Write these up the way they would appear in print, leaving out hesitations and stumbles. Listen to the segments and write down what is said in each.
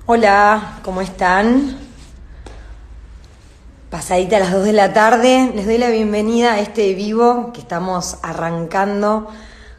Hola, ¿cómo están? Pasadita a las 2 de la tarde, les doy la bienvenida a este vivo que estamos arrancando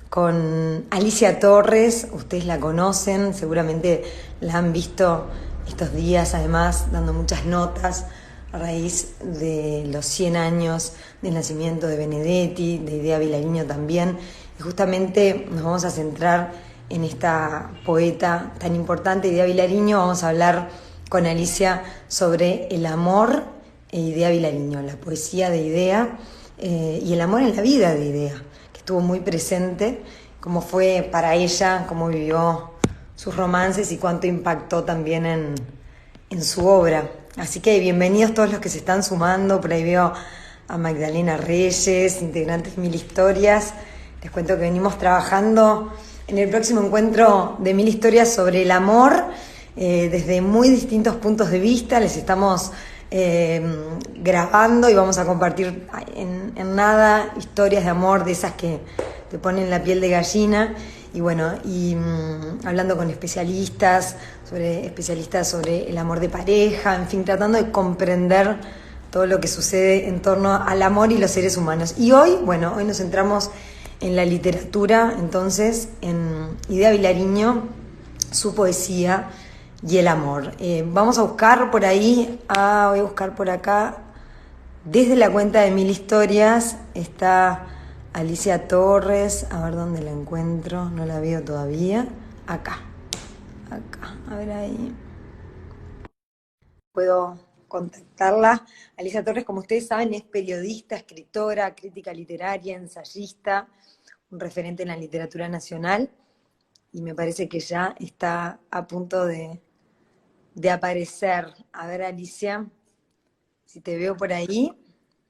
con Alicia Torres. Ustedes la conocen, seguramente la han visto estos días, además, dando muchas notas a raíz de los 100 años del nacimiento de Benedetti, de Idea Vilariño también. Y justamente nos vamos a centrar en esta poeta tan importante, Idea Vilariño. Vamos a hablar con Alicia sobre el amor e Idea Vilariño, la poesía de Idea y el amor en la vida de Idea, que estuvo muy presente, cómo fue para ella, cómo vivió sus romances y cuánto impactó también en su obra. Así que bienvenidos todos los que se están sumando. Por ahí veo a Magdalena Reyes, integrantes de Mil Historias. Les cuento que venimos trabajando en el próximo encuentro de Mil Historias sobre el amor, desde muy distintos puntos de vista. Les estamos grabando y vamos a compartir en nada historias de amor de esas que te ponen la piel de gallina. Y bueno, hablando con especialistas sobre el amor de pareja, en fin, tratando de comprender todo lo que sucede en torno al amor y los seres humanos. Y hoy nos centramos en la literatura, entonces, en Idea Vilariño, su poesía y el amor. Vamos a buscar por ahí, voy a buscar por acá, desde la cuenta de Mil Historias, está Alicia Torres, a ver dónde la encuentro, no la veo todavía, acá, a ver ahí, puedo contactarla. Alicia Torres, como ustedes saben, es periodista, escritora, crítica literaria, ensayista, un referente en la literatura nacional, y me parece que ya está a punto de aparecer. A ver, Alicia, si te veo por ahí.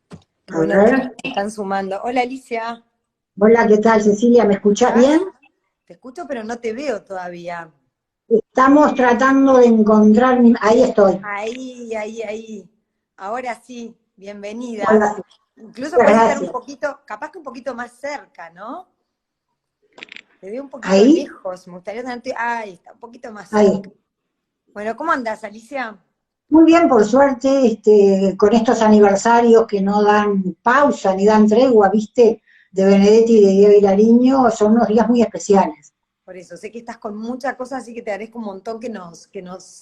Qué A bueno ver. que están sumando. Hola, Alicia. Hola, ¿qué tal, Cecilia? ¿Me ¿Cómo escuchás estás? bien? Te escucho, pero no te veo todavía. Estamos tratando de encontrar. Ahí estoy. Ahí. Ahora sí, bienvenida. Hola, Incluso muchas puedes estar un gracias. poquito, capaz que un poquito más cerca, ¿no? Te veo un poquito Ahí, lejos. Me gustaría tenerte. Ahí está, un poquito más ahí. cerca. Bueno, ¿cómo andás, Alicia? Muy bien, por suerte, con estos aniversarios que no dan pausa ni dan tregua, ¿viste? De Benedetti y de Diego Vilariño, son unos días muy especiales. Por eso, sé que estás con mucha cosa, así que te agradezco un montón que nos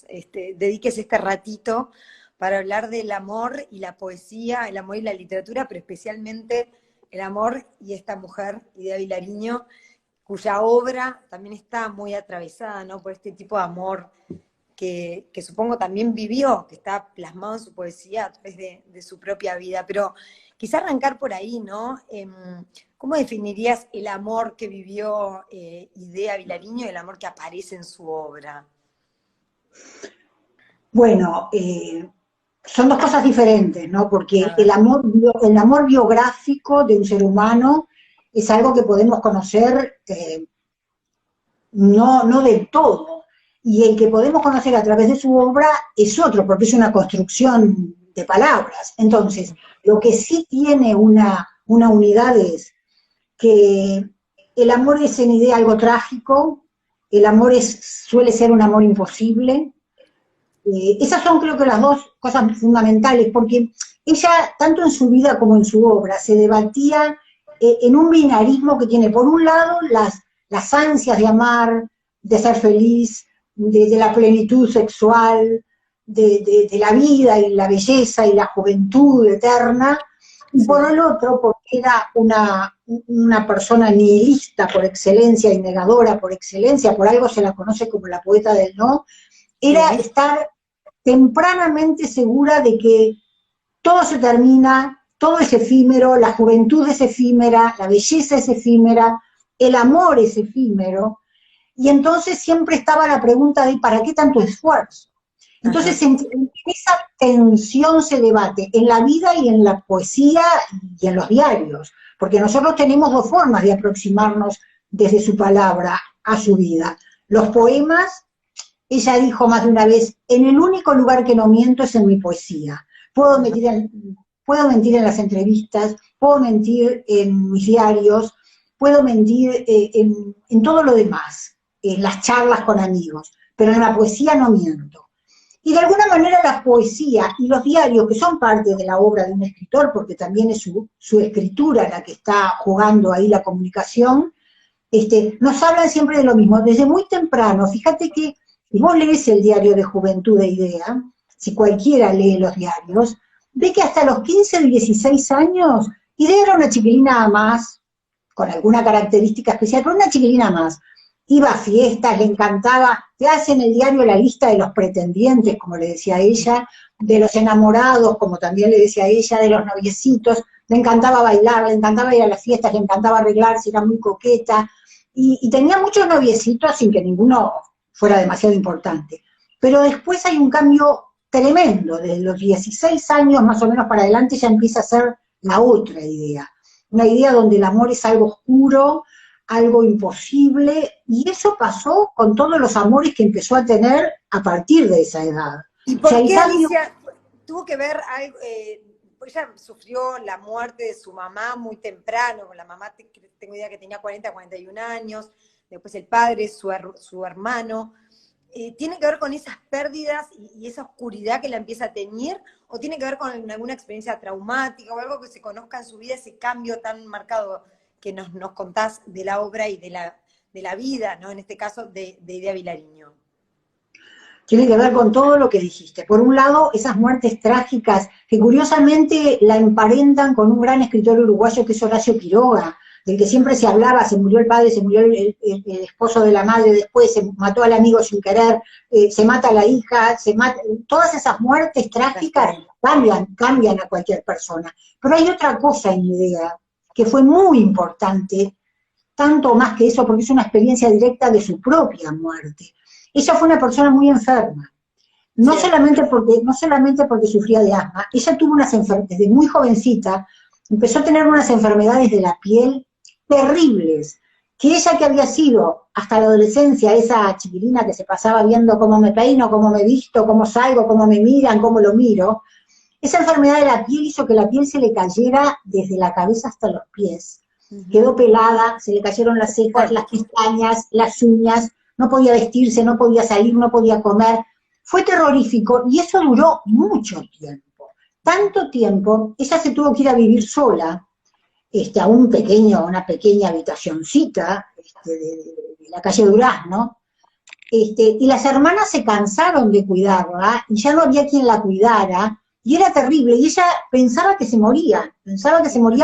dediques este ratito para hablar del amor y la poesía, el amor y la literatura, pero especialmente el amor y esta mujer, Idea Vilariño, cuya obra también está muy atravesada, ¿no?, por este tipo de amor que supongo también vivió, que está plasmado en su poesía a través de su propia vida. Pero quizá arrancar por ahí, ¿no? ¿Cómo definirías el amor que vivió Idea Vilariño y el amor que aparece en su obra? Bueno, son dos cosas diferentes, ¿no? A Porque ver. el amor biográfico de un ser humano es algo que podemos conocer, no del todo. Y el que podemos conocer a través de su obra es otro, porque es una construcción de palabras. Entonces, lo que sí tiene una unidad es que el amor es en idea algo trágico, el amor suele ser un amor imposible. Esas son, creo que, las dos cosas fundamentales, porque ella, tanto en su vida como en su obra, se debatía en un binarismo que tiene, por un lado, las ansias de amar, de ser feliz, de la plenitud sexual, de la vida y la belleza y la juventud eterna, y por Sí, el otro, porque era una persona nihilista por excelencia y negadora por excelencia, por algo se la conoce como la poeta del no, era sí, estar tempranamente segura de que todo se termina, todo es efímero, la juventud es efímera, la belleza es efímera, el amor es efímero, y entonces siempre estaba la pregunta de ¿para qué tanto esfuerzo? Entonces, ajá, en esa tensión se debate en la vida y en la poesía y en los diarios, porque nosotros tenemos dos formas de aproximarnos desde su palabra a su vida. Los poemas, ella dijo más de una vez, en el único lugar que no miento es en mi poesía. Puedo ajá, mentir puedo mentir en las entrevistas, puedo mentir en mis diarios, puedo mentir en todo lo demás, en las charlas con amigos, pero en la poesía no miento. Y de alguna manera la poesía y los diarios, que son parte de la obra de un escritor, porque también es su escritura la que está jugando ahí la comunicación, nos hablan siempre de lo mismo, desde muy temprano. Fíjate que si vos lees el diario de Juventud de Idea, si cualquiera lee los diarios, ve que hasta los 15 o 16 años, Idea era una chiquilina más, con alguna característica especial, pero una chiquilina más. Iba a fiestas, le encantaba, te hace en el diario la lista de los pretendientes, como le decía ella, de los enamorados, como también le decía ella, de los noviecitos, le encantaba bailar, le encantaba ir a las fiestas, le encantaba arreglarse, era muy coqueta, y tenía muchos noviecitos sin que ninguno fuera demasiado importante. Pero después hay un cambio tremendo, desde los 16 años más o menos para adelante ya empieza a ser la otra idea, una idea donde el amor es algo oscuro, algo imposible, y eso pasó con todos los amores que empezó a tener a partir de esa edad. ¿Y por qué, Alicia, tuvo que ver algo? Ella sufrió la muerte de su mamá muy temprano, la mamá tengo idea que tenía 40, 41 años, después el padre, su hermano. ¿Tiene que ver con esas pérdidas y esa oscuridad que la empieza a teñir? ¿O tiene que ver con alguna experiencia traumática o algo que se conozca en su vida, ese cambio tan marcado que nos contás de la obra y de la vida, ¿no? En este caso, de Idea Vilariño? Tiene que ver con todo lo que dijiste. Por un lado, esas muertes trágicas que curiosamente la emparentan con un gran escritor uruguayo que es Horacio Quiroga, del que siempre se hablaba, se murió el padre, se murió el esposo de la madre, después se mató al amigo sin querer, se mata a la hija, todas esas muertes trágicas cambian a cualquier persona. Pero hay otra cosa en mi idea, que fue muy importante, tanto más que eso, porque es una experiencia directa de su propia muerte. Ella fue una persona muy enferma, no solamente porque sufría de asma, ella tuvo desde muy jovencita, empezó a tener unas enfermedades de la piel terribles, que ella que había sido hasta la adolescencia esa chiquilina que se pasaba viendo cómo me peino, cómo me visto, cómo salgo, cómo me miran, cómo lo miro, esa enfermedad de la piel hizo que la piel se le cayera desde la cabeza hasta los pies, quedó pelada, se le cayeron las cejas, las pestañas, las uñas, no podía vestirse, no podía salir, no podía comer, fue terrorífico y eso duró mucho tiempo, tanto tiempo, ella se tuvo que ir a vivir sola, a una pequeña habitacioncita de la calle Durazno, y las hermanas se cansaron de cuidarla, y ya no había quien la cuidara, y era terrible, y ella pensaba que se moría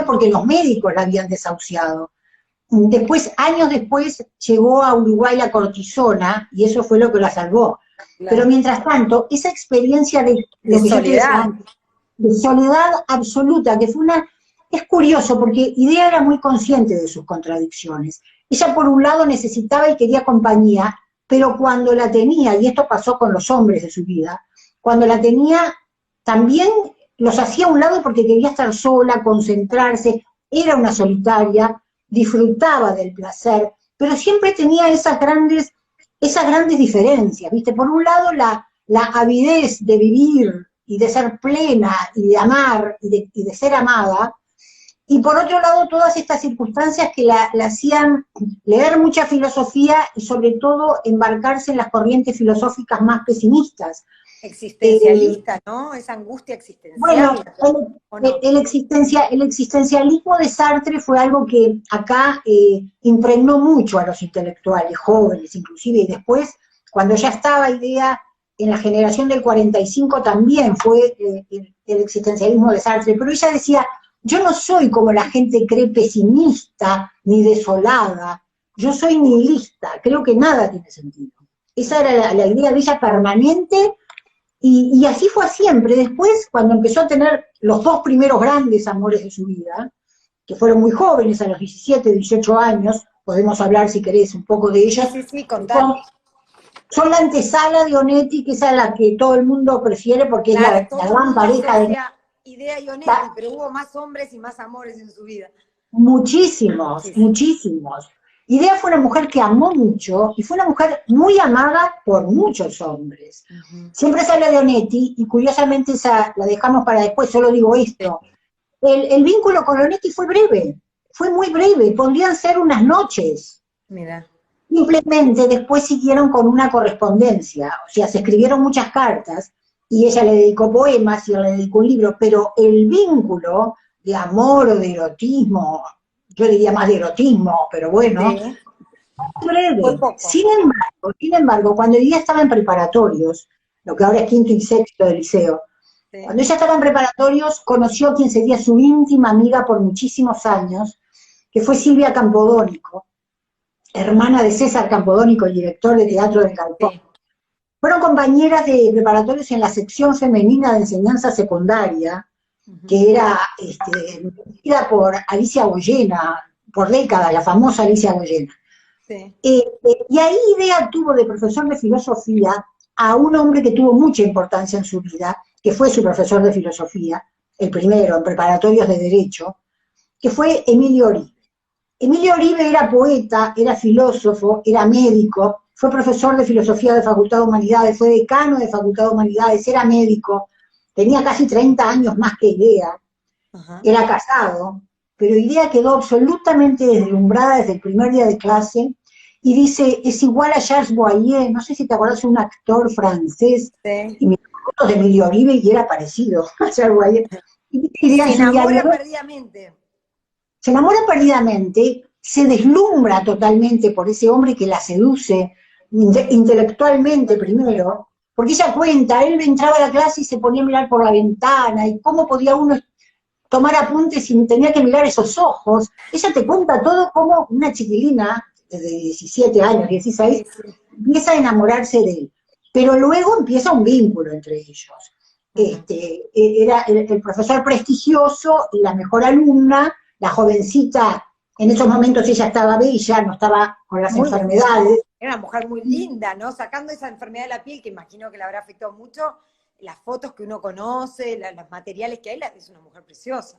porque los médicos la habían desahuciado. Después, años después, llegó a Uruguay la cortisona, y eso fue lo que la salvó. Claro. Pero mientras tanto, esa experiencia de soledad, de soledad absoluta, que fue es curioso, porque Idea era muy consciente de sus contradicciones. Ella, por un lado, necesitaba y quería compañía, pero cuando la tenía, y esto pasó con los hombres de su vida, cuando la tenía, también los hacía a un lado porque quería estar sola, concentrarse, era una solitaria, disfrutaba del placer, pero siempre tenía esas grandes diferencias, ¿viste? Por un lado, la avidez de vivir y de ser plena y de amar y de ser amada, y por otro lado todas estas circunstancias que la hacían leer mucha filosofía y sobre todo embarcarse en las corrientes filosóficas más pesimistas. Existencialista, ¿no? Esa angustia existencial. Bueno, el existencialismo de Sartre fue algo que acá impregnó mucho a los intelectuales, jóvenes inclusive, y después, cuando ya estaba Idea en la generación del 45, también fue el existencialismo de Sartre, pero ella decía, yo no soy como la gente cree pesimista ni desolada, yo soy nihilista, creo que nada tiene sentido. Esa era la idea de ella permanente, y así fue siempre. Después, cuando empezó a tener los dos primeros grandes amores de su vida, que fueron muy jóvenes, a los 17, 18 años, podemos hablar si querés un poco de ellas, sí, contame. Son la antesala de Onetti, que esa es la que todo el mundo prefiere porque claro, es la gran pareja de Idea y Onetti, pero hubo más hombres y más amores en su vida. Muchísimos. Idea fue una mujer que amó mucho y fue una mujer muy amada por muchos hombres. Siempre se habla de Onetti y curiosamente esa la dejamos para después, solo digo esto. El vínculo con Onetti fue breve, fue muy breve, podrían ser unas noches. Mira. Simplemente después siguieron con una correspondencia, o sea, se escribieron muchas cartas y ella le dedicó poemas y él le dedicó un libro, pero el vínculo de amor o de erotismo, yo diría más de erotismo, pero bueno, Sí, fue breve. poco. Sin embargo, cuando ella estaba en preparatorios, lo que ahora es quinto y sexto del liceo, Sí. cuando ella estaba en preparatorios, conoció a quien sería su íntima amiga por muchísimos años, que fue Silvia Campodónico, hermana de César Campodónico, el director de Sí, teatro de Calpón. sí. Fueron compañeras de preparatorios en la sección femenina de enseñanza secundaria, Ujú. que era dirigida por Alicia Goyena, por décadas, la famosa Alicia Goyena. Sí. Y ahí Idea tuvo de profesor de filosofía a un hombre que tuvo mucha importancia en su vida, que fue su profesor de filosofía, el primero en preparatorios de Derecho, que fue Emilio Oribe. Emilio Oribe era poeta, era filósofo, era médico, fue profesor de filosofía de Facultad de Humanidades, fue decano de Facultad de Humanidades, era médico, tenía casi 30 años más que Idea, Ajá. era casado, pero Idea quedó absolutamente deslumbrada desde el primer día de clase y dice, es igual a Charles Boyer, no sé si te acuerdas, un actor francés, Sí. y me acuerdo de Emilio Oribe y era parecido a Charles Boyer. Y dice Y Idea se en su enamora diario, perdidamente. se enamora perdidamente, se deslumbra totalmente por ese hombre que la seduce intelectualmente primero, porque ella cuenta, él entraba a la clase y se ponía a mirar por la ventana, y cómo podía uno tomar apuntes sin tener que mirar esos ojos. Ella te cuenta todo como una chiquilina de 17 años, 16, Sí, sí. empieza a enamorarse de él. Pero luego empieza un vínculo entre ellos. Ujú. Era el profesor prestigioso y la mejor alumna, la jovencita, en esos momentos ella estaba bella, no estaba con las Muy, enfermedades. era una mujer muy linda, ¿no? Sacando esa enfermedad de la piel, que imagino que le habrá afectado mucho, las fotos que uno conoce, los materiales que hay, es una mujer preciosa.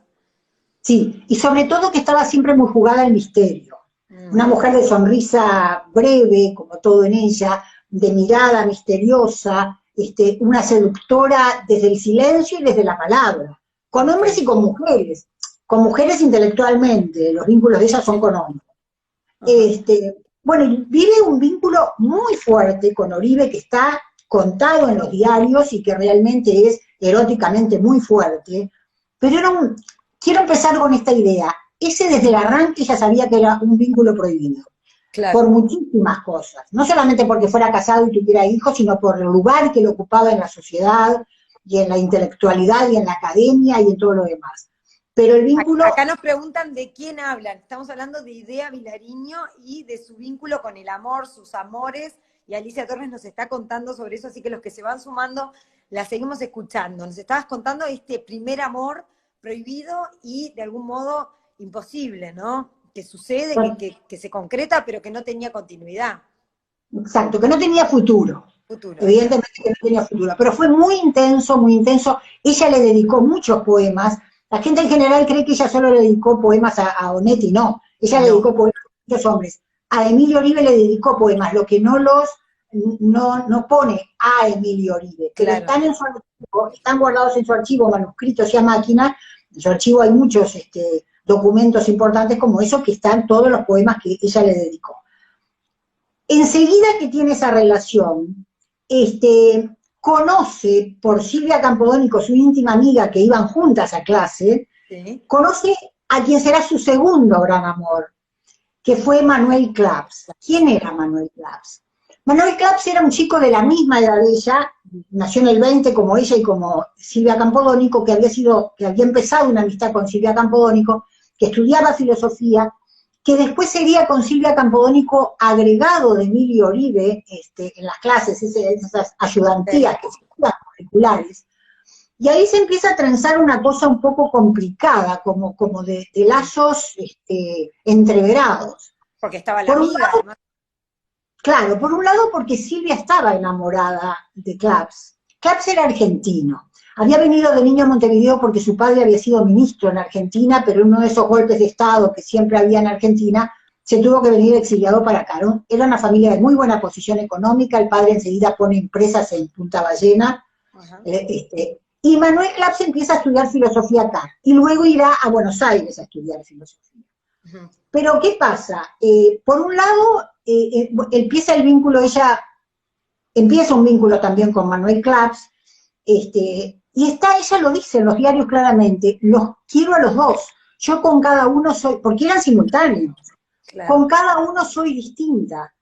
Sí, y sobre todo que estaba siempre muy jugada al misterio. Mm. Una mujer de sonrisa breve, como todo en ella, de mirada misteriosa, una seductora desde el silencio y desde la palabra, con Ok. hombres y con mujeres intelectualmente, los vínculos de ella son Sí. con hombres. Ajá. Bueno, y vive un vínculo muy fuerte con Oribe que está contado en los diarios y que realmente es eróticamente muy fuerte, pero quiero empezar con esta idea. Ese desde el arranque ya sabía que era un vínculo prohibido, por Claro. muchísimas cosas, no solamente porque fuera casado y tuviera hijos, sino por el lugar que lo ocupaba en la sociedad y en la intelectualidad y en la academia y en todo lo demás. Pero el vínculo. Acá nos preguntan de quién hablan. Estamos hablando de Idea Vilariño y de su vínculo con el amor, sus amores. Y Alicia Torres nos está contando sobre eso, así que los que se van sumando la seguimos escuchando. Nos estabas contando este primer amor prohibido y de algún modo imposible, ¿no? Que sucede, que se concreta, pero que no tenía continuidad. Exacto, que no tenía futuro. Futuro, eso. Evidentemente que no tenía futuro, pero fue muy intenso, muy intenso. Ella le dedicó muchos poemas. La gente en general cree que ella solo le dedicó poemas a Onetti, no. Ella le No, dedicó poemas a muchos hombres. A Emilio Oribe le dedicó poemas, lo que no pone a Emilio Oribe, pero claro. están en su archivo, están guardados en su archivo, manuscritos y a máquina. En su archivo hay muchos documentos importantes como esos que están todos los poemas que ella le dedicó. Enseguida que tiene esa relación, conoce por Silvia Campodónico, su íntima amiga, que iban juntas a clase, Sí. conoce a quien será su segundo gran amor, que fue Manuel Claps. ¿Quién era Manuel Claps? Manuel Claps era un chico de la misma edad de ella, nació en el 20 como ella y como Silvia Campodónico, que había empezado una amistad con Silvia Campodónico, que estudiaba filosofía, que después sería con Silvia Campodónico agregado de Emilio Oribe en las clases, esas ayudantías que se hacían curriculares. Y ahí se empieza a trenzar una cosa un poco complicada, como de lazos entreverados. Porque estaba la Por un amiga, lado, además. claro, por un lado porque Silvia estaba enamorada de Claps. Claps era argentino. Había venido de niño a Montevideo porque su padre había sido ministro en Argentina, pero en uno de esos golpes de Estado que siempre había en Argentina, se tuvo que venir exiliado para acá. Era una familia de muy buena posición económica, el padre enseguida pone empresas en Punta Ballena, Ajá. y Manuel Claps empieza a estudiar filosofía acá, y luego irá a Buenos Aires a estudiar filosofía. Ujú. Pero ¿qué pasa? Por un lado, empieza el vínculo, empieza un vínculo también con Manuel Claps, y ella lo dice en los diarios claramente, los quiero a los dos, yo con cada uno soy, porque eran simultáneos, Claro. con cada uno soy distinta,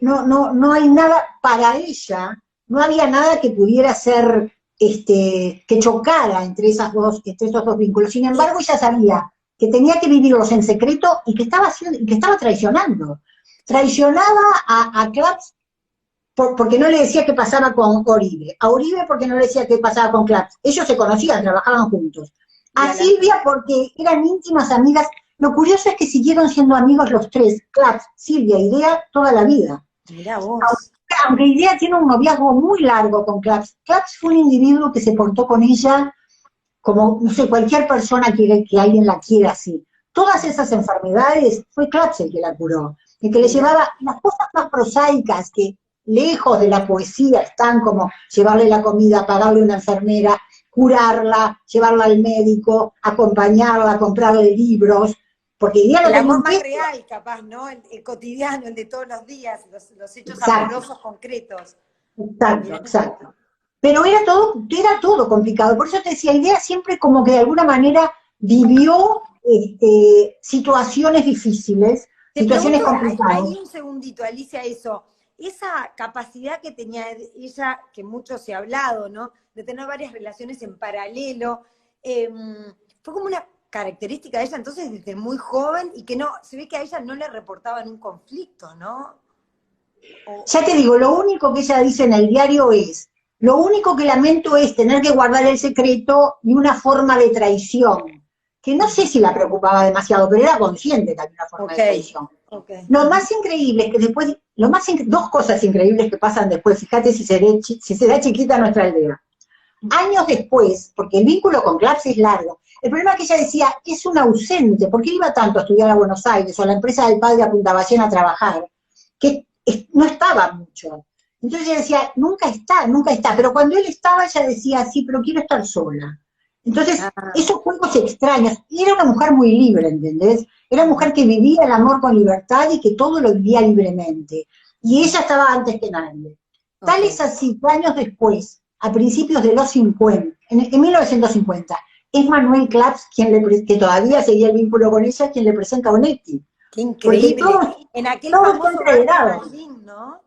no hay nada para ella, no había nada que pudiera ser, que chocara entre entre esos dos vínculos, sin embargo ella sabía que tenía que vivirlos en secreto y que estaba traicionando, traicionaba a Claps porque no le decía qué pasaba con Oribe, a Oribe porque no le decía qué pasaba con Claps, ellos se conocían, trabajaban juntos, Y a a la... Silvia porque eran íntimas amigas, lo curioso es que siguieron siendo amigos los tres, Claps, Silvia y Idea, toda la vida. Mirá vos. Aunque Idea tiene un noviazgo muy largo con Claps, Claps fue un individuo que se portó con ella como, no sé, cualquier persona quiere que alguien la quiera así. Todas esas enfermedades fue Claps el que la curó, el que le Mirá. llevaba las cosas más prosaicas que lejos de la poesía están como llevarle la comida, pagarle una enfermera, curarla, llevarla al médico, acompañarla, comprarle libros, porque Idea no El tenía amor un más peso. real, capaz, ¿no? El cotidiano, el de todos los días, los hechos Exacto, amorosos concretos. exacto, Mirá. exacto. Pero era todo complicado. Por eso te decía, Idea siempre como que de alguna manera vivió situaciones difíciles, Te situaciones pregunto complicadas. ahí un segundito, Alicia, eso. Esa capacidad que tenía ella, que mucho se ha hablado, ¿no? De tener varias relaciones en paralelo, fue como una característica de ella entonces desde muy joven y que no, se ve que a ella no le reportaban un conflicto, ¿no? O, Ya te digo, lo único que ella dice en el diario es, lo único que lamento es tener que guardar el secreto y una forma de traición, que no sé si la preocupaba demasiado, pero era consciente que había una forma ok, de traición. ok. Lo más increíble es que después, dos cosas increíbles que pasan después, fíjate si se da chiquita nuestra aldea. Años después, porque el vínculo con Claps es largo, el problema es que ella decía, es un ausente, ¿por qué iba tanto a estudiar a Buenos Aires o a la empresa del padre a Punta Ballena a trabajar? Que no estaba mucho. Entonces ella decía, nunca está, pero cuando él estaba ella decía, sí, pero quiero estar sola. Entonces, Ah, esos juegos extraños, y era una mujer muy libre, ¿entendés? Era una mujer que vivía el amor con libertad y que todo lo vivía libremente. Y ella estaba antes que nadie. Tal ok. es así que años después, a principios de los 50, en 1950, es Manuel Claps que todavía seguía el vínculo con ella, quien le presenta a Onetti. Qué Porque increíble. todo, En aquel todo está famoso bar de entreverado. Malvin, ¿no?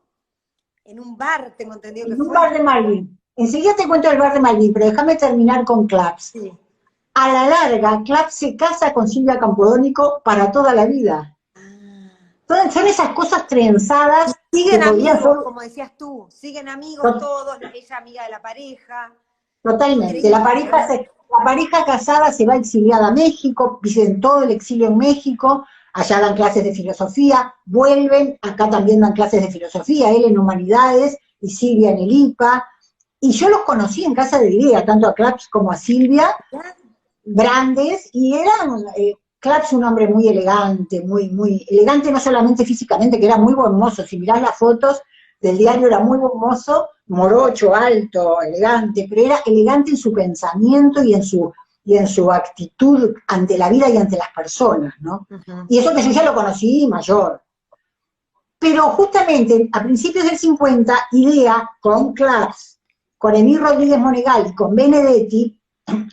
En un bar, tengo entendido que En un fue. bar de Malvin. Enseguida te cuento el bar de Malvin, pero déjame terminar con Claps. Sí. A la larga, Claps se casa con Silvia Campodónico para toda la vida. Ah. Son esas cosas trenzadas que Siguen podían ser amigos, como decías tú, siguen amigos todos, ella amiga de la pareja. totalmente. Increíble, ¿no? La pareja casada se va exiliada a México, viven todo el exilio en México, allá dan clases de filosofía, vuelven, acá también dan clases de filosofía, él en humanidades y Silvia en el IPA. Y yo los conocí en casa de Idea, tanto a Claps como a Silvia, grandes, y eran, Claps un hombre muy elegante, muy elegante no solamente físicamente, que era muy buen mozo, si mirás las fotos del diario era muy buen mozo, morocho, alto, elegante, pero era elegante en su pensamiento y en su actitud ante la vida y ante las personas, ¿no? Uh-huh. Y eso que yo ya lo conocí mayor. Pero justamente a principios del 50, Idea, con Claps, con Emil Rodríguez Monegal y con Benedetti,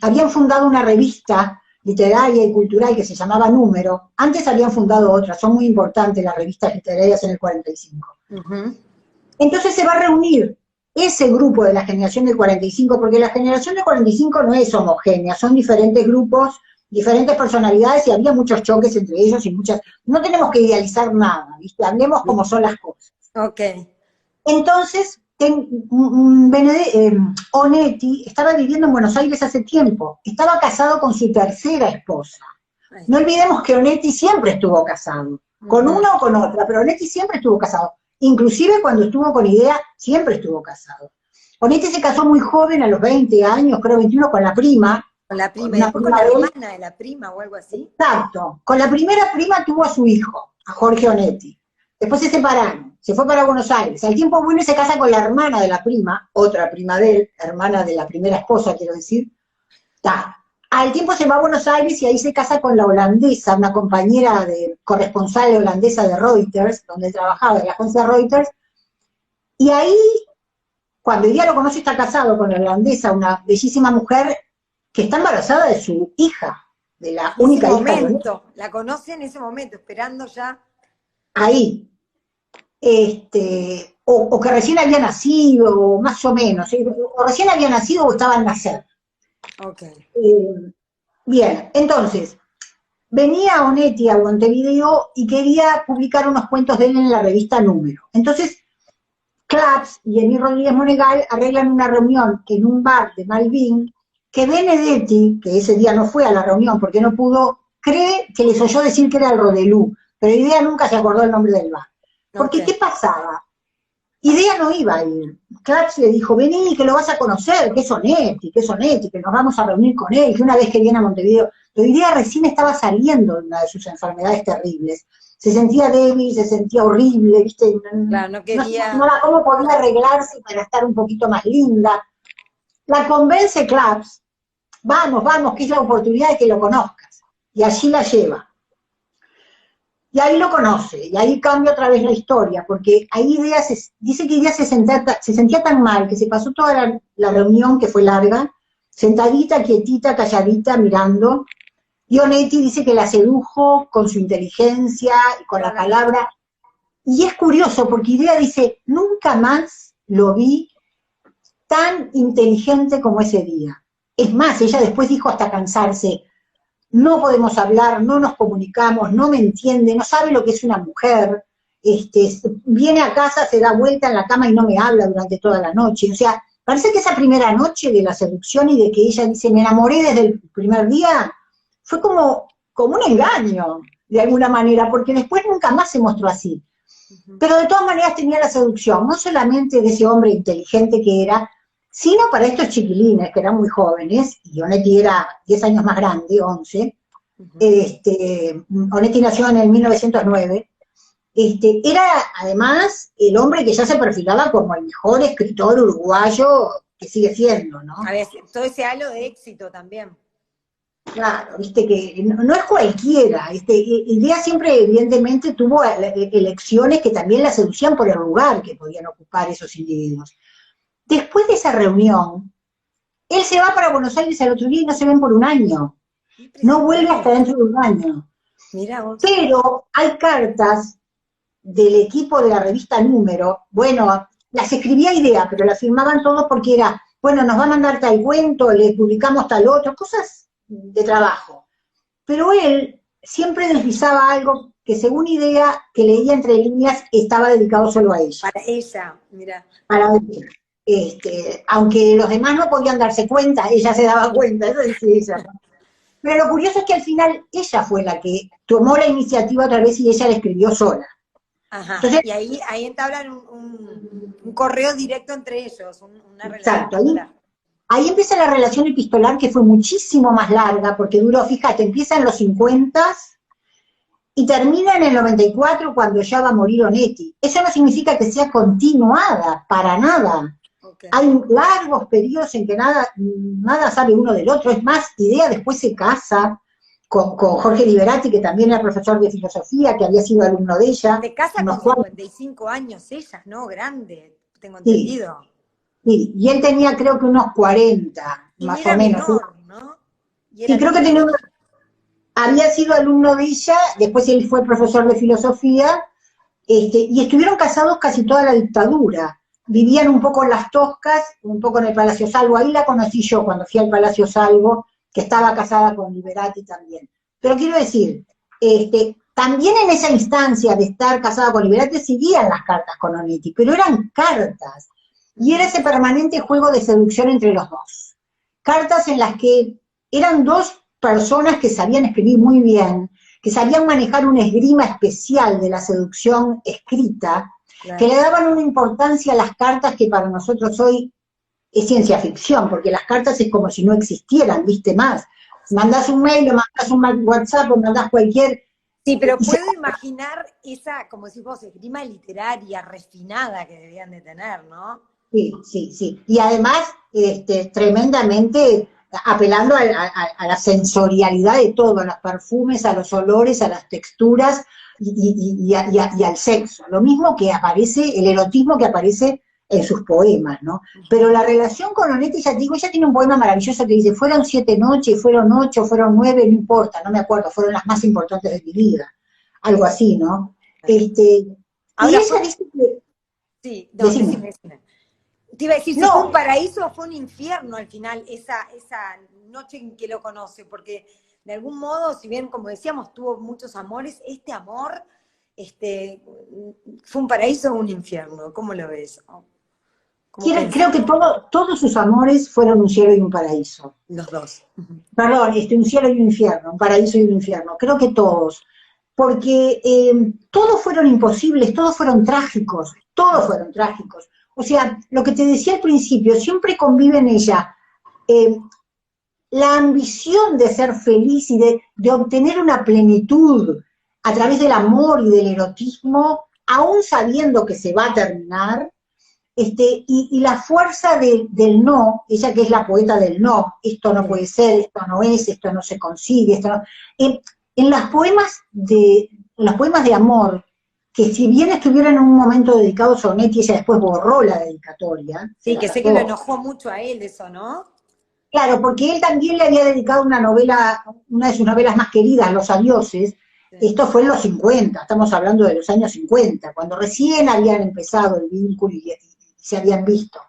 habían fundado una revista literaria y cultural que se llamaba Número. Antes habían fundado otras, son muy importantes las revistas literarias en el 45. Uh-huh. Entonces se va a reunir ese grupo de la generación del 45, porque la generación del 45 no es homogénea, son diferentes grupos, diferentes personalidades y había muchos choques entre ellos y muchas... No tenemos que idealizar nada, ¿viste? Hablemos como son las cosas. Ok. Entonces, Onetti estaba viviendo en Buenos Aires hace tiempo, estaba casado con su tercera esposa. No olvidemos que Onetti siempre estuvo casado, con una o con otra, pero Onetti siempre estuvo casado. Inclusive cuando estuvo con Idea, siempre estuvo casado. Onetti se casó muy joven, a los 20 años, creo 21, con la prima. Con la prima, Con y una después con prima la de él. hermana de la prima o algo así. Exacto. Con la primera prima tuvo a su hijo, a Jorge Onetti. Después se separaron, se fue para Buenos Aires. Al tiempo vuelve y se casa con la hermana de la prima, otra prima de él, hermana de la primera esposa, quiero decir. Al tiempo se va a Buenos Aires y ahí se casa con la holandesa, una compañera de corresponsal holandesa de Reuters, donde trabajaba en la agencia Reuters, y ahí, cuando ella lo conoce, está casado con la holandesa, una bellísima mujer que está embarazada de su hija, de la En ese única hija de momento, la conoce en ese momento, esperando ya. ahí. O que recién había nacido, más o menos, o recién había nacido o estaba en nacer. Ok. Bien, entonces, venía Onetti a Montevideo y quería publicar unos cuentos de él en la revista Número. Entonces, Claps y Eni Rodríguez Monegal arreglan una reunión en un bar de Malvin, que Benedetti, que ese día no fue a la reunión porque no pudo, cree que les oyó decir que era el Rodelú, pero Idea nunca se acordó el nombre del bar. Porque, Ok. ¿qué pasaba? Idea no iba a ir. Claps le dijo, vení, que lo vas a conocer, que es Onetti, que nos vamos a reunir con él, que una vez que viene a Montevideo. Pero Idea recién estaba saliendo de una de sus enfermedades terribles. Se sentía débil, se sentía horrible, ¿viste? Claro, no No quería. sabía cómo podía arreglarse para estar un poquito más linda. La convence Claps, vamos, vamos, que es la oportunidad de que lo conozcas. Y allí la lleva. Y ahí lo conoce, y ahí cambia otra vez la historia, porque ahí dice que Idea se sentía tan mal que se pasó toda la reunión, que fue larga, sentadita, quietita, calladita, mirando, y Onetti dice que la sedujo con su inteligencia y con la Claro. palabra, y es curioso, porque Idea dice, nunca más lo vi tan inteligente como ese día. Es más, ella después dijo hasta cansarse, no podemos hablar, no nos comunicamos, no me entiende, no sabe lo que es una mujer, viene a casa, se da vuelta en la cama y no me habla durante toda la noche. O sea, parece que esa primera noche de la seducción y de que ella dice, me enamoré desde el primer día, fue como un engaño, de alguna manera, porque después nunca más se mostró así. Pero de todas maneras tenía la seducción, no solamente de ese hombre inteligente que era, sino para estos chiquilines que eran muy jóvenes, y Onetti era 10 años más grande, 11, Onetti nació en el 1909, era además el hombre que ya se perfilaba como el mejor escritor uruguayo que sigue siendo, ¿no? A ver, todo ese halo de éxito también. Claro, viste que no es cualquiera, Idea siempre evidentemente tuvo elecciones que también la seducían por el lugar que podían ocupar esos individuos. Después de esa reunión, él se va para Buenos Aires al otro día y no se ven por un año. No vuelve hasta dentro de un año. Mira vos. Pero hay cartas del equipo de la revista Número, bueno, las escribía Idea, pero las firmaban todos porque era, bueno, nos va a mandar tal cuento, le publicamos tal otro, cosas de trabajo. Pero él siempre deslizaba algo que según Idea, que leía entre líneas, estaba dedicado solo a ella. Para ella, mira. Para aunque los demás no podían darse cuenta, ella se daba cuenta, eso dice ella. ¿No? Pero lo curioso es que al final ella fue la que tomó la iniciativa otra vez y ella la escribió sola. Ajá. Entonces, y ahí entablan un correo directo entre ellos, una relación. Exacto, ahí empieza la relación epistolar que fue muchísimo más larga, porque duró, fíjate, empieza en los 50 y termina en el 94 cuando ya va a morir Onetti. Eso no significa que sea continuada, para nada. Okay. Hay largos periodos en que nada sabe uno del otro. Es más, Idea después se casa con Jorge Liberati, que también era profesor de filosofía, que había sido alumno de ella. Se casa con 55 años ella, ¿no? Grande, tengo entendido. Sí, y él tenía creo que unos 40, y más o menos. Menor, ¿no? Y creo que había sido alumno de ella, después él fue profesor de filosofía, y estuvieron casados casi toda la dictadura. Vivían un poco en Las Toscas, un poco en el Palacio Salvo. Ahí la conocí yo cuando fui al Palacio Salvo, que estaba casada con Liberati también. Pero quiero decir, también en esa instancia de estar casada con Liberati seguían las cartas con Onetti, pero eran cartas. Y era ese permanente juego de seducción entre los dos. Cartas en las que eran dos personas que sabían escribir muy bien, que sabían manejar una esgrima especial de la seducción escrita, claro, que le daban una importancia a las cartas que para nosotros hoy es ciencia ficción, porque las cartas es como si no existieran, ¿viste? Más. Mandás un mail, o mandás un WhatsApp, o mandás cualquier... Sí, pero puedo imaginar esa, como si vos, esgrima literaria, refinada que debían de tener, ¿no? Sí. Y además, tremendamente apelando a la sensorialidad de todo, a los perfumes, a los olores, a las texturas y al sexo. Lo mismo que aparece, el erotismo que aparece en sus poemas, ¿no? Pero la relación con Onetti, ya te digo, ella tiene un poema maravilloso que dice, fueron 7 noches, fueron 8, fueron 9, no importa, no me acuerdo, fueron las más importantes de mi vida. Algo así, ¿no? Ahora, y ella dice que... Sí, no, decime. Te iba a decir, si fue un paraíso o fue un infierno al final, esa noche en que lo conoce, porque de algún modo, si bien, como decíamos, tuvo muchos amores, este amor, ¿fue un paraíso o un infierno? ¿Cómo lo ves? Creo que todos sus amores fueron un cielo y un paraíso. Los dos. Perdón, un cielo y un infierno, un paraíso y un infierno. Creo que todos. Porque todos fueron imposibles, todos fueron trágicos, todos fueron trágicos. O sea, lo que te decía al principio, siempre convive en ella la ambición de ser feliz y de obtener una plenitud a través del amor y del erotismo, aún sabiendo que se va a terminar, y la fuerza del no, ella que es la poeta del no, esto no puede ser, esto no es, esto no se consigue, esto no... En los poemas de amor, que si bien estuvieron en un momento dedicado a Onetti, ella después borró la dedicatoria. Sí, que sé que lo enojó mucho a él eso, ¿no? Claro, porque él también le había dedicado una novela, una de sus novelas más queridas, Los Adioses. Sí. Esto fue en los 50, estamos hablando de los años 50, cuando recién habían empezado el vínculo y se habían visto.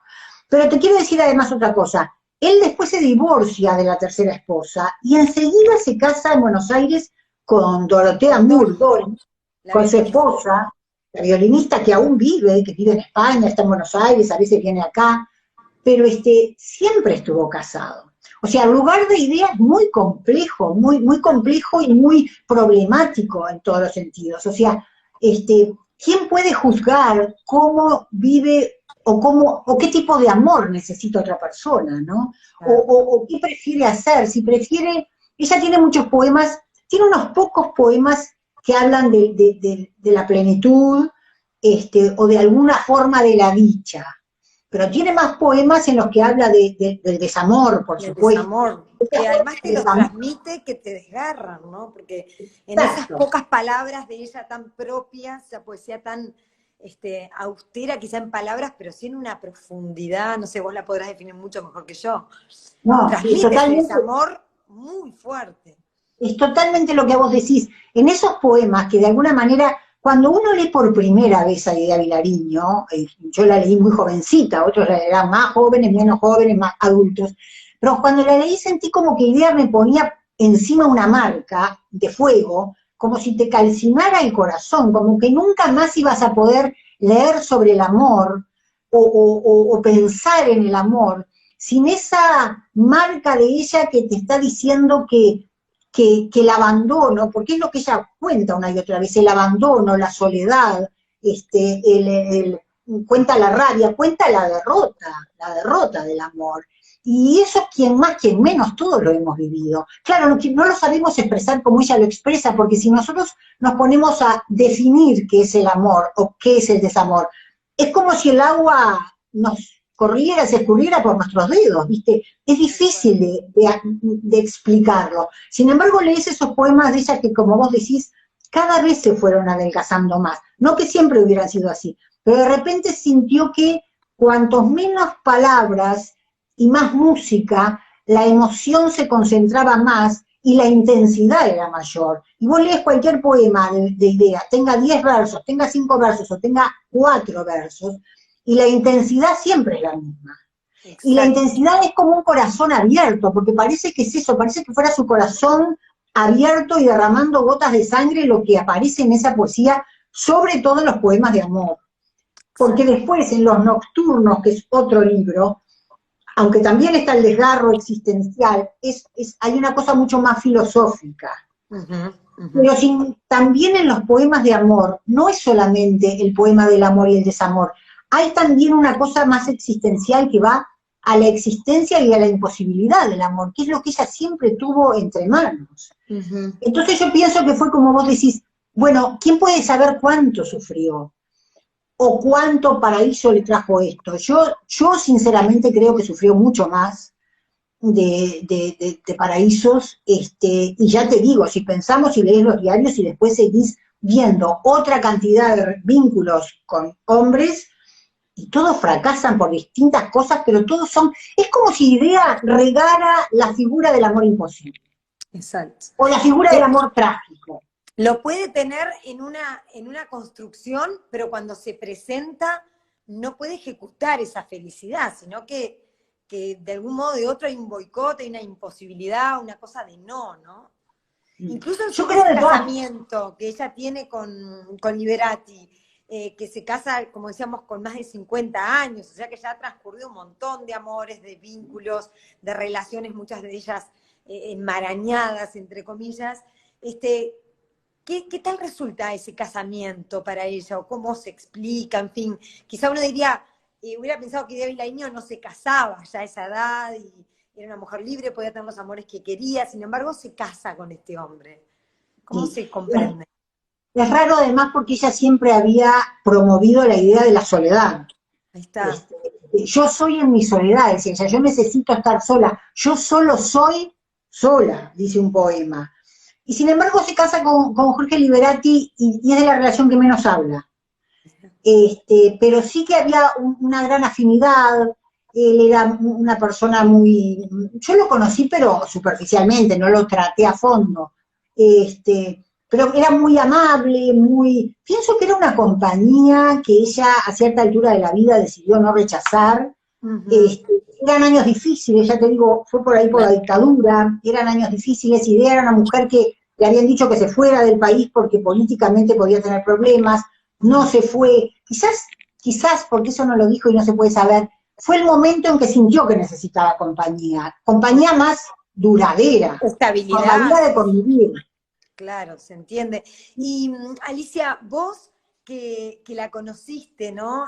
Pero te quiero decir además otra cosa. Él después se divorcia de la tercera esposa y enseguida se casa en Buenos Aires con Dorotea Murdoch, con su esposa, la violinista que aún vive, que vive en España, está en Buenos Aires, a veces viene acá, pero siempre estuvo casado. O sea, el lugar de ideas muy complejo, muy complejo y muy problemático en todos los sentidos. O sea, ¿quién puede juzgar cómo vive o qué tipo de amor necesita otra persona, ¿no? O qué prefiere hacer, si prefiere... Ella tiene muchos poemas, tiene unos pocos poemas que hablan de la plenitud, o de alguna forma de la dicha, pero tiene más poemas en los que habla del desamor, por supuesto. Desamor, que además te lo transmite, que te desgarran, ¿no? Porque en esas pocas palabras de ella tan propias, esa poesía tan austera quizá en palabras, pero sí en una profundidad, no sé, vos la podrás definir mucho mejor que yo. No, transmite ese desamor muy fuerte. Es totalmente lo que vos decís. En esos poemas que de alguna manera, cuando uno lee por primera vez a Lidia Vilariño, yo la leí muy jovencita, otros la leerán más jóvenes, menos jóvenes, más adultos, pero cuando la leí sentí como que Lidia me ponía encima una marca de fuego, como si te calcinara el corazón, como que nunca más ibas a poder leer sobre el amor o pensar en el amor, sin esa marca de ella que te está diciendo que el abandono, porque es lo que ella cuenta una y otra vez, el abandono, la soledad, cuenta la rabia, cuenta la derrota del amor. Y eso quien más, quien menos, todos lo hemos vivido. Claro, no lo sabemos expresar como ella lo expresa, porque si nosotros nos ponemos a definir qué es el amor o qué es el desamor, es como si el agua nos corriera, se escurriera por nuestros dedos, ¿viste? Es difícil de explicarlo. Sin embargo, lees esos poemas de ella que, como vos decís, cada vez se fueron adelgazando más. No que siempre hubieran sido así, pero de repente sintió que cuantos menos palabras y más música, la emoción se concentraba más y la intensidad era mayor. Y vos lees cualquier poema de idea, tenga 10 versos, tenga 5 versos o tenga 4 versos, y la intensidad siempre es la misma. Exacto. Y la intensidad es como un corazón abierto, porque parece que es eso, parece que fuera su corazón abierto y derramando gotas de sangre lo que aparece en esa poesía, sobre todo en los poemas de amor. Porque después en Los Nocturnos, que es otro libro, aunque también está el desgarro existencial, hay una cosa mucho más filosófica. Pero también en los poemas de amor, no es solamente el poema del amor y el desamor, hay también una cosa más existencial que va a la existencia y a la imposibilidad del amor, que es lo que ella siempre tuvo entre manos. Entonces yo pienso que fue como vos decís, bueno, ¿quién puede saber cuánto sufrió? O cuánto paraíso le trajo esto. Yo sinceramente creo que sufrió mucho más, de paraísos, y ya te digo, si pensamos y lees los diarios y después seguís viendo otra cantidad de vínculos con hombres, y todos fracasan por distintas cosas, pero todos son, es como si Idea regara la figura del amor imposible, Exacto. o la figura del amor trágico. Lo puede tener en una construcción, pero cuando se presenta no puede ejecutar esa felicidad, sino que de algún modo o de otro hay un boicot, hay una imposibilidad, una cosa de no. Incluso Yo ese creo que casamiento que ella tiene con Liberati, que se casa, como decíamos, con más de 50 años, o sea que ya ha transcurrido un montón de amores, de vínculos, de relaciones, muchas de ellas enmarañadas, entre comillas. ¿Qué tal resulta ese casamiento para ella? ¿O cómo se explica? En fin, quizá uno diría, hubiera pensado que Idea Vilariño no se casaba ya a esa edad y era una mujer libre, podía tener los amores que quería, sin embargo se casa con este hombre. ¿Cómo se comprende? es raro además porque ella siempre había promovido la idea de la soledad. Ahí está. Yo soy en mi soledad, decía ella, yo necesito estar sola, yo solo soy sola, dice un poema. Y sin embargo se casa con Jorge Liberati y es de la relación que menos habla. Pero sí que había una gran afinidad, él era una persona muy, yo lo conocí pero superficialmente, no lo traté a fondo, pero era muy amable, pienso que era una compañía que ella a cierta altura de la vida decidió no rechazar. Eran años difíciles, ya te digo, fue por ahí por la dictadura, eran años difíciles, Idea era una mujer que le habían dicho que se fuera del país porque políticamente podía tener problemas, no se fue, quizás porque eso no lo dijo y no se puede saber, fue el momento en que sintió que necesitaba compañía más duradera, Estabilidad. compañía de convivir. Claro, se entiende. Y Alicia, vos que la conociste, ¿no?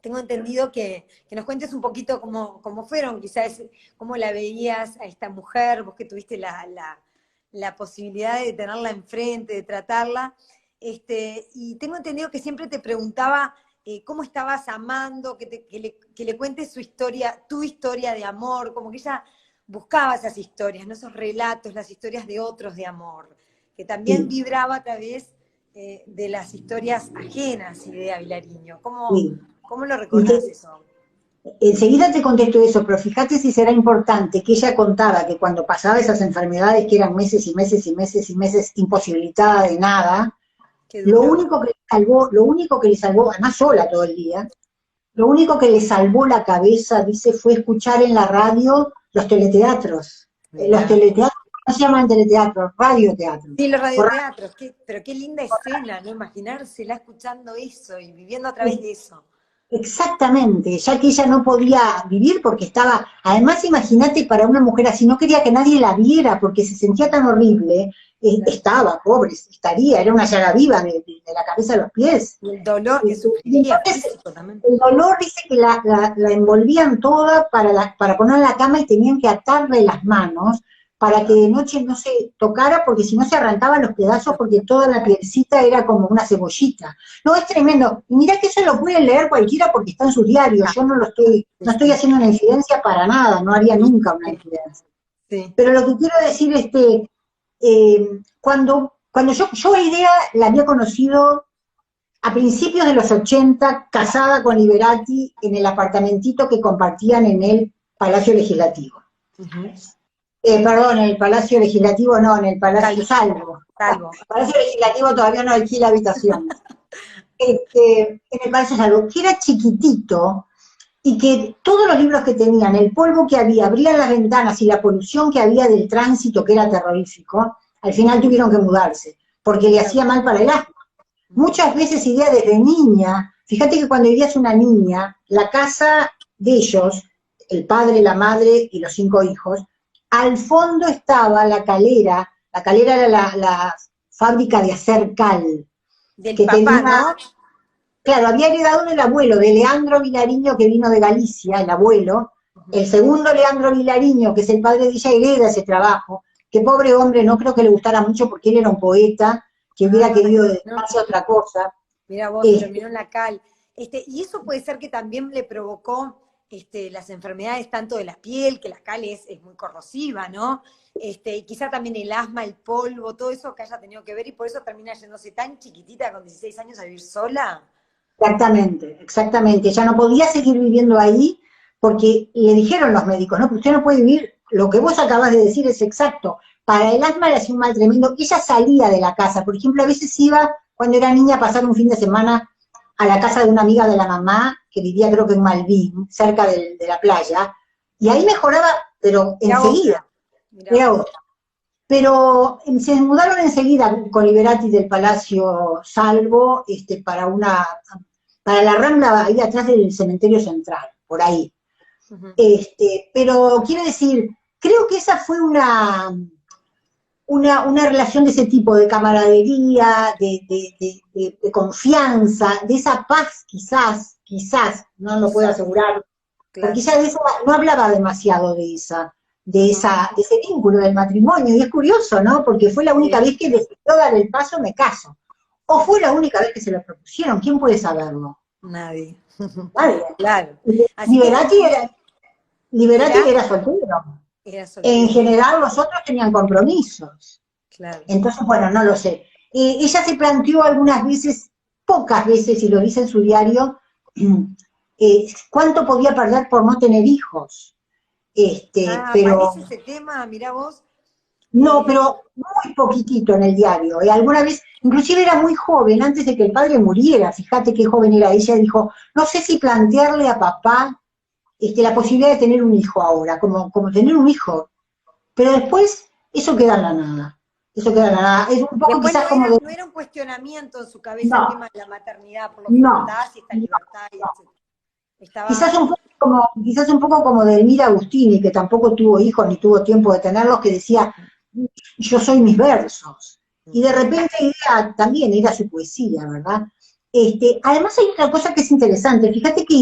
Tengo entendido que nos cuentes un poquito cómo fueron, quizás cómo la veías a esta mujer, vos que tuviste la posibilidad de tenerla enfrente, de tratarla, y tengo entendido que siempre te preguntaba cómo estabas amando, que le cuentes su historia, tu historia de amor, como que ella buscaba esas historias, ¿no? Esos relatos, las historias de otros de amor, que también vibraba a través de las historias ajenas, Idea Vilariño. ¿Cómo lo recordás eso? Enseguida te contesto eso, pero fíjate si será importante que ella contaba que cuando pasaba esas enfermedades que eran meses y meses y meses y meses imposibilitada de nada, lo único que le salvó, además sola todo el día, lo único que le salvó la cabeza, dice, fue escuchar en la radio los teleteatros. Los teleteatros no se llaman teleteatros, radioteatros. Sí, los radioteatros, pero qué linda escena, ¿no? Imaginársela escuchando eso y viviendo a través de eso. Exactamente, ya que ella no podía vivir porque estaba, además imagínate para una mujer así, no quería que nadie la viera porque se sentía tan horrible, estaba, pobre, era una llaga viva de la cabeza a los pies. Y el dolor que sufriría físico también. El dolor dice que la envolvían toda para ponerla en la cama y tenían que atarle las manos para que de noche no se tocara, porque si no se arrancaban los pedazos, porque toda la pielcita era como una cebollita. No, es tremendo. Y mirá que eso lo puede leer cualquiera porque está en sus diarios. Yo no estoy haciendo una infidencia para nada, no haría nunca una infidencia. Sí. Pero lo que quiero decir cuando yo a Idea la había conocido a principios de los 80, casada con Liberati en el apartamentito que compartían en el Palacio Legislativo. Perdón, en el Palacio Legislativo no, en el Palacio Salvo. El Palacio Legislativo todavía no alquila habitaciones. En el Palacio Salvo, que era chiquitito y que todos los libros que tenían, el polvo que había, abrían las ventanas y la polución que había del tránsito, que era terrorífico, al final tuvieron que mudarse, porque le hacía mal para el asma. Muchas veces Idea desde niña, fíjate que cuando Idea es una niña, la casa de ellos, el padre, la madre y los 5 hijos, al fondo estaba la calera era la fábrica de hacer cal. Del que papá, tenía, ¿no? Claro, había heredado del abuelo, de Leandro Vilariño, que vino de Galicia, el abuelo. El segundo Leandro Vilariño, que es el padre de ella, hereda ese trabajo. Que pobre hombre, no creo que le gustara mucho porque él era un poeta, que hubiera querido dedicarse a otra cosa. Mira vos, terminó en la cal. Y eso puede ser que también le provocó las enfermedades tanto de la piel, que la cal es muy corrosiva, ¿no? Y quizá también el asma, el polvo, todo eso que haya tenido que ver, y por eso termina yéndose tan chiquitita con 16 años a vivir sola. Exactamente, exactamente. Ella no podía seguir viviendo ahí porque le dijeron los médicos, no, pero usted no puede vivir, lo que vos acabas de decir es exacto. Para el asma le hacía un mal tremendo. Ella salía de la casa, por ejemplo, a veces iba, cuando era niña, a pasar un fin de semana a la casa de una amiga de la mamá, que vivía creo que en Malvin, cerca de la playa, y ahí mejoraba, pero enseguida. Era otra. Pero se mudaron enseguida con Liberati del Palacio Salvo para la Rambla ahí atrás del cementerio central, por ahí. Ujú. Pero quiero decir, creo que esa fue una relación de ese tipo, de camaradería, de confianza, de esa paz quizás, no lo puedo asegurar, Claro. porque ella de eso no hablaba demasiado de ese vínculo del matrimonio, y es curioso, ¿no? Porque fue la única vez que decidió dar el paso, me caso. O fue la única vez que se lo propusieron, ¿quién puede saberlo? Nadie. Nadie. Claro. Así Liberati que era soltero. era soltero. En general los otros tenían compromisos. Claro. Entonces, bueno, no lo sé. Ella se planteó algunas veces, pocas veces, y lo dice en su diario, cuánto podía perder por no tener hijos. Pero Aparece ese tema, mirá vos. no, pero muy poquitito en el diario. Alguna vez, inclusive era muy joven, antes de que el padre muriera, fíjate qué joven era ella, dijo, no sé si plantearle a papá la posibilidad de tener un hijo ahora, como tener un hijo. Pero después, eso queda en la nada. Eso queda en la nada. Es un poco Después quizás como de... no era un cuestionamiento en su cabeza el No, tema de la maternidad, por lo que no, contás, y esta libertad, y no. etc. Estaba... Quizás un poco como de Elmira Agustini, que tampoco tuvo hijos ni tuvo tiempo de tenerlos, que decía, yo soy mis versos. Y de repente también era su poesía, ¿verdad? Además hay otra cosa que es interesante. Fíjate que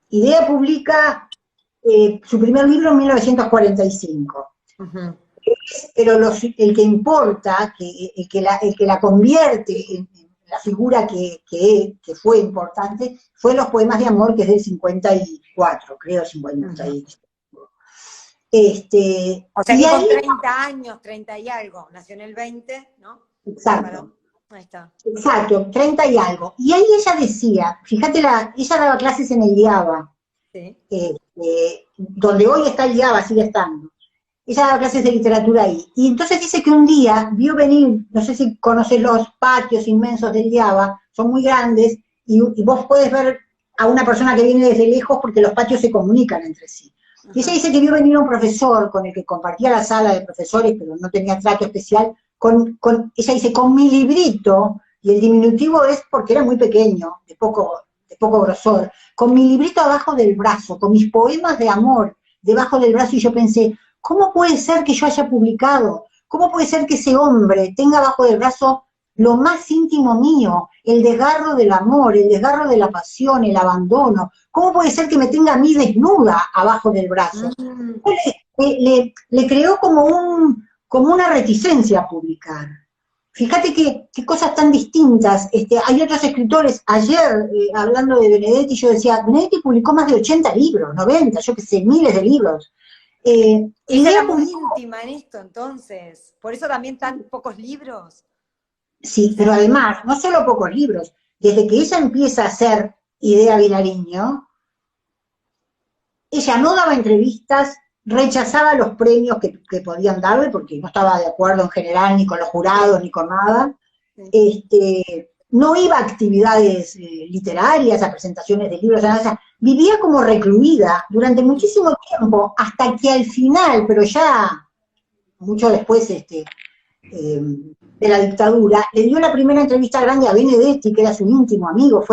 Idea publica su primer libro en 1945. Uh-huh. Pero el que importa, el que la convierte en la figura que fue importante, fue Los Poemas de Amor, que es del 54, creo, 55. O sea Y que con ahí, 30 años, 30 y algo, nació en el 20, ¿no? exacto, Ahí está. exacto, 30 y algo. Y ahí ella decía, fíjate, ella daba clases en el IABA, Sí. donde hoy está el IABA, sigue estando. Ella daba clases de literatura ahí. Y entonces dice que un día vio venir, no sé si conoces los patios inmensos del IABA, son muy grandes, y vos podés ver a una persona que viene desde lejos porque los patios se comunican entre sí. Y ella dice que vio venir un profesor con el que compartía la sala de profesores, pero no tenía trato especial, ella dice, con mi librito, y el diminutivo es porque era muy pequeño, de poco grosor, con mi librito abajo del brazo, con mis poemas de amor debajo del brazo, y yo pensé, ¿cómo puede ser que yo haya publicado? ¿Cómo puede ser que ese hombre tenga bajo del brazo lo más íntimo mío, el desgarro del amor, el desgarro de la pasión, el abandono? ¿Cómo puede ser que me tenga a mí desnuda abajo del brazo? Le creó como una reticencia a publicar. Fíjate qué cosas tan distintas. Hay otros escritores, ayer hablando de Benedetti, yo decía, Benedetti publicó más de 80 libros, 90, yo qué sé, miles de libros. Ella era muy íntima en esto, entonces. Por eso también tan pocos libros. Sí, pero además, no solo pocos libros. Desde que ella empieza a hacer Idea Vilariño, ella no daba entrevistas, rechazaba los premios que podían darle, porque no estaba de acuerdo en general ni con los jurados ni con nada. No iba a actividades literarias, a presentaciones de libros, o sea, vivía como recluida durante muchísimo tiempo, hasta que al final, pero ya mucho después de la dictadura, le dio la primera entrevista grande a Benedetti, que era su íntimo amigo.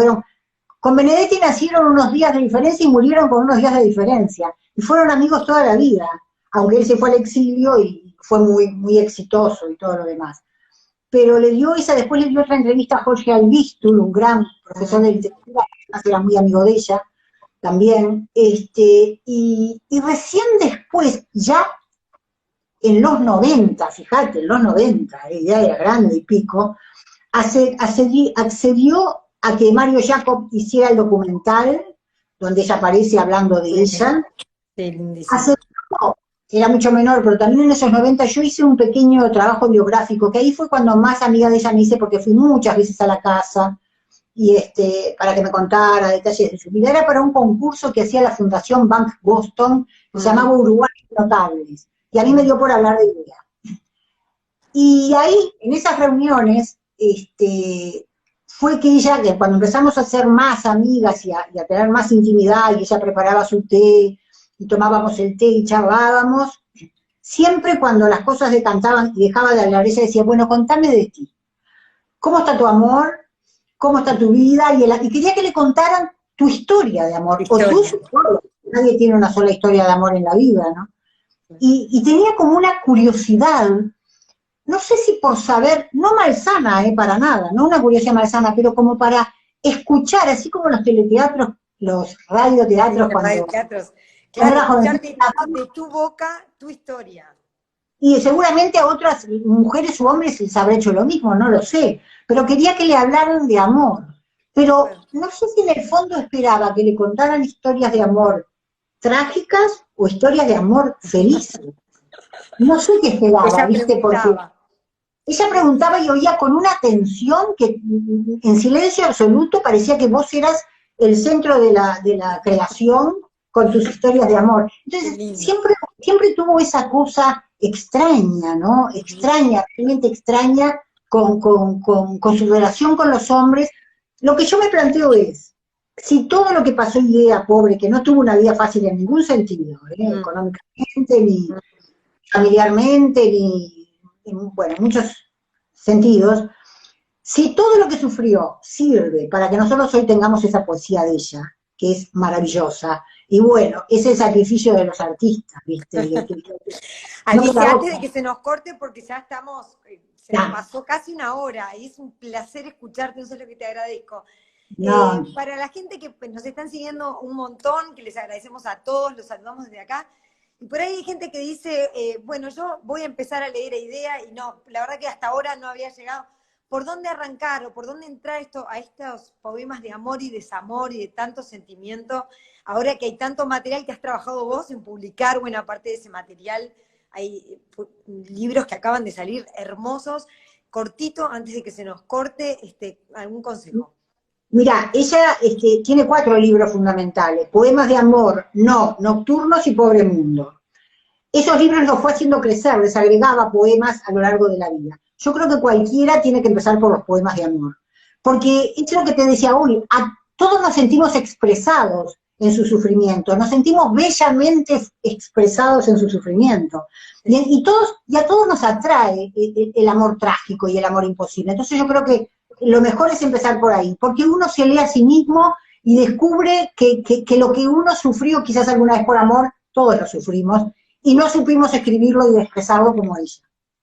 Con Benedetti nacieron unos días de diferencia y murieron con unos días de diferencia, y fueron amigos toda la vida, aunque él se fue al exilio y fue muy, muy exitoso y todo lo demás. Pero después le dio otra entrevista a Jorge Albistur, un gran profesor de literatura, que era muy amigo de ella también, y recién después, ya en los 90, fíjate, en los 90, ya era grande y pico, accedió a que Mario Jacob hiciera el documental donde ella aparece hablando de ella. Sí, lindísimo. Hace poco, era mucho menor, pero también en esos 90 yo hice un pequeño trabajo biográfico, que ahí fue cuando más amiga de ella me hice, porque fui muchas veces a la casa, y para que me contara detalles de su vida. Era para un concurso que hacía la Fundación Bank Boston, que se llamaba Uruguay Notables, y a mí me dio por hablar de ella. Y ahí, en esas reuniones, fue que ella, que cuando empezamos a ser más amigas y a tener más intimidad, y ella preparaba su té, y tomábamos el té y charlábamos, siempre cuando las cosas decantaban y dejaba de hablar, ella decía, bueno, contame de ti. ¿Cómo está tu amor? ¿Cómo está tu vida? Y quería que le contaran tu historia de amor, o tu historia. Nadie tiene una sola historia de amor en la vida, ¿no? Y tenía como una curiosidad, no sé si por saber, no malsana, para nada, no una curiosidad malsana, pero como para escuchar, así como los teleteatros, los radioteatros, Sí, cuando radioteatros. era Claro, escuchar jovencita. de tu boca tu historia. Y seguramente a otras mujeres u hombres les habrá hecho lo mismo, no lo sé, pero quería que le hablaran de amor. Pero no sé si en el fondo esperaba que le contaran historias de amor trágicas o historias de amor felices. No sé qué esperaba, Ella ¿viste? Porque preguntaba. ella preguntaba y oía con una atención que en silencio absoluto parecía que vos eras el centro de la creación con tus historias de amor. Entonces, siempre tuvo esa cosa extraña, ¿no? Extraña, realmente extraña con su relación con los hombres. Lo que yo me planteo es, si todo lo que pasó Idea, pobre, que no tuvo una vida fácil en ningún sentido, económicamente, ni familiarmente, ni bueno, en muchos sentidos, si todo lo que sufrió sirve para que nosotros hoy tengamos esa poesía de ella, que es maravillosa, y bueno, es el sacrificio de los artistas, ¿viste? Alicia, antes de que se nos corte, porque ya estamos, se nos pasó casi una hora, y es un placer escucharte, eso es lo que te agradezco. Para la gente que nos están siguiendo un montón, que les agradecemos a todos, los saludamos desde acá, y por ahí hay gente que dice, bueno, yo voy a empezar a leer Idea, y no, la verdad que hasta ahora no había llegado. ¿Por dónde arrancar o por dónde entrar a estos poemas de amor y desamor y de tanto sentimiento? Ahora que hay tanto material que has trabajado vos en publicar buena parte de ese material, hay libros que acaban de salir hermosos. Cortito, antes de que se nos corte, ¿algún consejo? Mira, ella tiene 4 libros fundamentales: Poemas de amor, No, Nocturnos y Pobre Mundo. Esos libros los fue haciendo crecer, les agregaba poemas a lo largo de la vida. Yo creo que cualquiera tiene que empezar por los poemas de amor, porque es lo que te decía hoy, todos nos sentimos expresados en su sufrimiento, nos sentimos bellamente expresados en su sufrimiento, y a todos nos atrae el amor trágico y el amor imposible. Entonces yo creo que lo mejor es empezar por ahí, porque uno se lee a sí mismo y descubre que lo que uno sufrió quizás alguna vez por amor, todos lo sufrimos, y no supimos escribirlo y expresarlo como ella.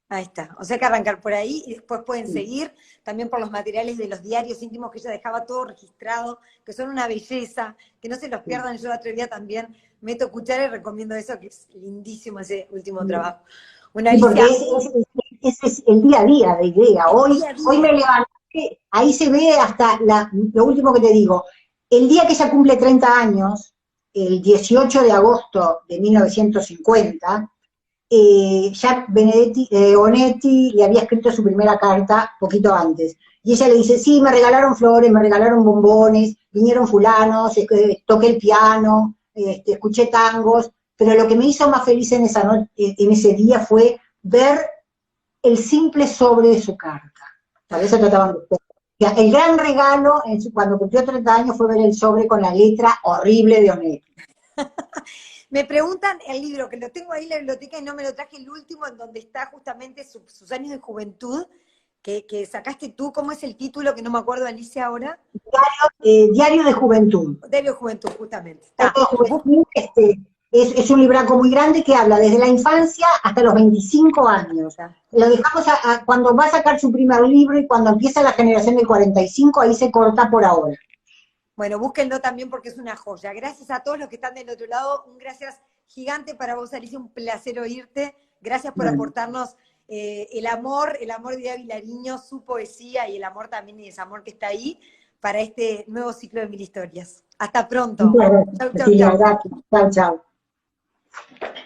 Ahí está. O sea que arrancar por ahí y después pueden seguir también por los materiales de los diarios íntimos que ella dejaba todo registrado, que son una belleza, que no se los pierdan. Yo el otro día también meto cuchara y recomiendo eso, que es lindísimo ese último trabajo. Bueno, Alicia, porque ese es el día a día de Idea. Hoy me levanté, ahí se ve hasta lo último que te digo, el día que ella cumple 30 años, el 18 de agosto de 1950, ya Onetti le había escrito su primera carta poquito antes. Y ella le dice, sí, me regalaron flores, me regalaron bombones, vinieron fulanos, toqué el piano, escuché tangos, pero lo que me hizo más feliz en ese día fue ver el simple sobre de su carta. Para eso trataban de usted. El gran regalo cuando cumplió 30 años fue ver el sobre con la letra horrible de Onetti. Me preguntan el libro, que lo tengo ahí en la biblioteca y no me lo traje, el último, en donde está justamente sus años de juventud, que sacaste tú. ¿Cómo es el título? Que no me acuerdo, Alicia, ahora. Diario de Juventud. Diario de Juventud, justamente. Es un libraco muy grande que habla desde la infancia hasta los 25 años. Lo dejamos cuando va a sacar su primer libro, y cuando empieza la generación del 45, ahí se corta por ahora. Bueno, búsquenlo también porque es una joya. Gracias a todos los que están del otro lado. Un gracias gigante para vos, Alicia. Un placer oírte. Gracias por aportarnos el amor de Ida Vilariño, su poesía y el amor también y desamor que está ahí, para este nuevo ciclo de Mil Historias. Hasta pronto. Muchas gracias, Chau, chau, Cecilia, chau. gracias. Chao, chao.